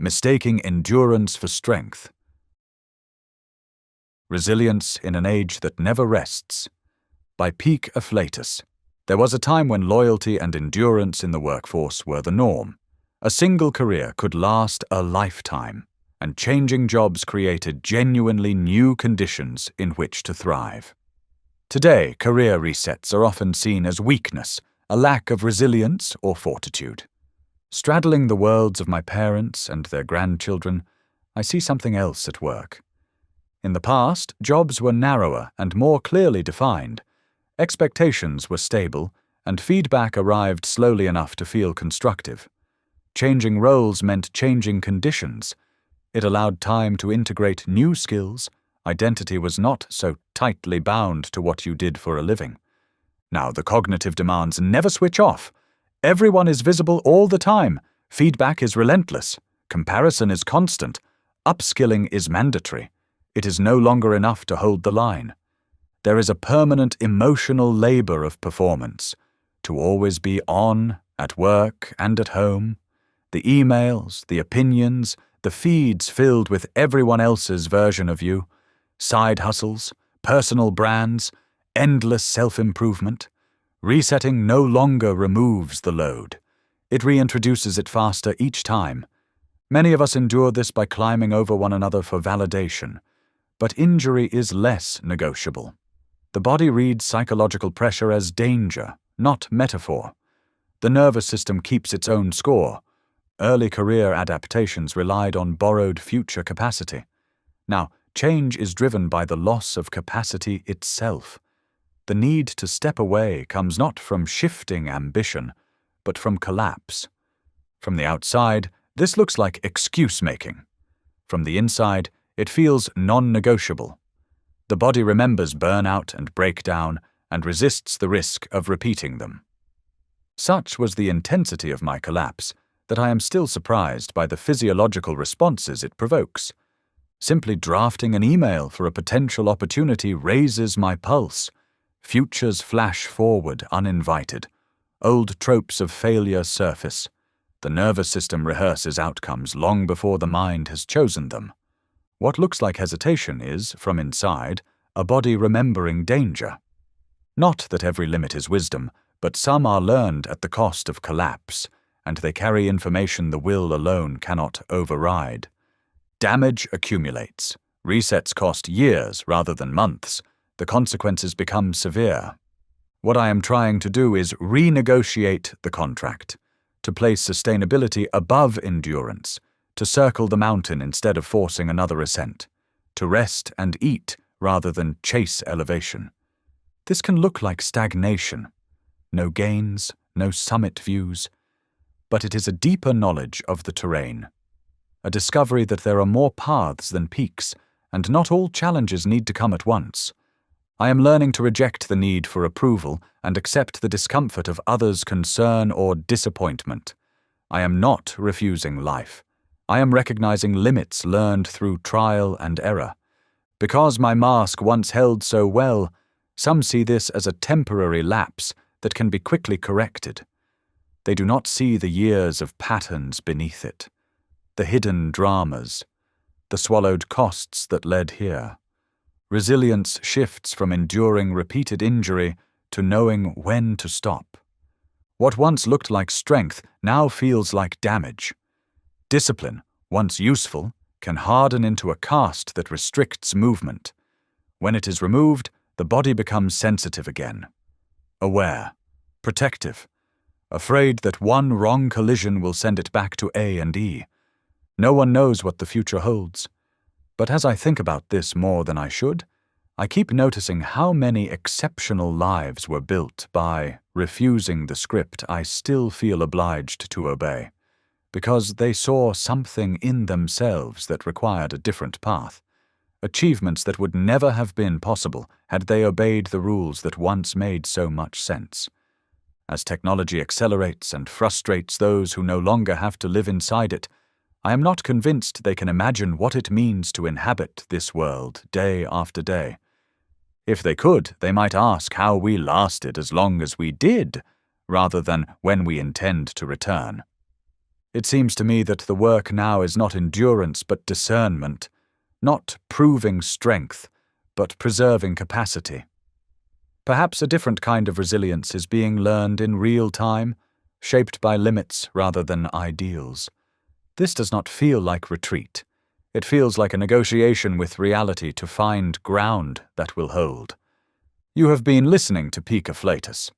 mistaking endurance for strength. Resilience in an Age That Never Rests, by peak Afflatus. There was a time when loyalty and endurance in the workforce were the norm. A single career could last a lifetime, and changing jobs created genuinely new conditions in which to thrive. Today, career resets are often seen as weakness, a lack of resilience or fortitude. Straddling the worlds of my parents and their grandchildren, I see something else at work. In the past, jobs were narrower and more clearly defined. Expectations were stable, and feedback arrived slowly enough to feel constructive. Changing roles meant changing conditions. It allowed time to integrate new skills. Identity was not so tightly bound to what you did for a living. Now the cognitive demands never switch off. Everyone is visible all the time. Feedback is relentless. Comparison is constant. Upskilling is mandatory. It is no longer enough to hold the line. There is a permanent emotional labor of performance, to always be on, at work and at home. The emails, the opinions, the feeds filled with everyone else's version of you, side hustles, personal brands, endless self-improvement. Resetting no longer removes the load. It reintroduces it faster each time. Many of us endure this by climbing over one another for validation, but injury is less negotiable. The body reads psychological pressure as danger, not metaphor. The nervous system keeps its own score. Early career adaptations relied on borrowed future capacity. Now, change is driven by the loss of capacity itself. The need to step away comes not from shifting ambition, but from collapse. From the outside, this looks like excuse-making. From the inside, it feels non-negotiable. The body remembers burnout and breakdown and resists the risk of repeating them. Such was the intensity of my collapse that I am still surprised by the physiological responses it provokes. Simply drafting an email for a potential opportunity raises my pulse. Futures flash forward uninvited. Old tropes of failure surface. The nervous system rehearses outcomes long before the mind has chosen them. What looks like hesitation is, from inside, a body remembering danger. Not that every limit is wisdom, but some are learned at the cost of collapse, and they carry information the will alone cannot override. Damage accumulates. Resets cost years rather than months. The consequences become severe. What I am trying to do is renegotiate the contract, to place sustainability above endurance, to circle the mountain instead of forcing another ascent, to rest and eat rather than chase elevation. This can look like stagnation. No gains, no summit views, but it is a deeper knowledge of the terrain. A discovery that there are more paths than peaks, and not all challenges need to come at once. I am learning to reject the need for approval and accept the discomfort of others' concern or disappointment. I am not refusing life. I am recognizing limits learned through trial and error. Because my mask once held so well, some see this as a temporary lapse that can be quickly corrected. They do not see the years of patterns beneath it, the hidden dramas, the swallowed costs that led here. Resilience shifts from enduring repeated injury to knowing when to stop. What once looked like strength now feels like damage. Discipline, once useful, can harden into a cast that restricts movement. When it is removed, the body becomes sensitive again. Aware, protective, afraid that one wrong collision will send it back to A and E. No one knows what the future holds. But as I think about this more than I should, I keep noticing how many exceptional lives were built by refusing the script I still feel obliged to obey, because they saw something in themselves that required a different path, achievements that would never have been possible had they obeyed the rules that once made so much sense. As technology accelerates and frustrates those who no longer have to live inside it, I am not convinced they can imagine what it means to inhabit this world day after day. If they could, they might ask how we lasted as long as we did, rather than when we intend to return. It seems to me that the work now is not endurance but discernment, not proving strength, but preserving capacity. Perhaps a different kind of resilience is being learned in real time, shaped by limits rather than ideals. This does not feel like retreat. It feels like a negotiation with reality to find ground that will hold. You have been listening to Peak Afflatus.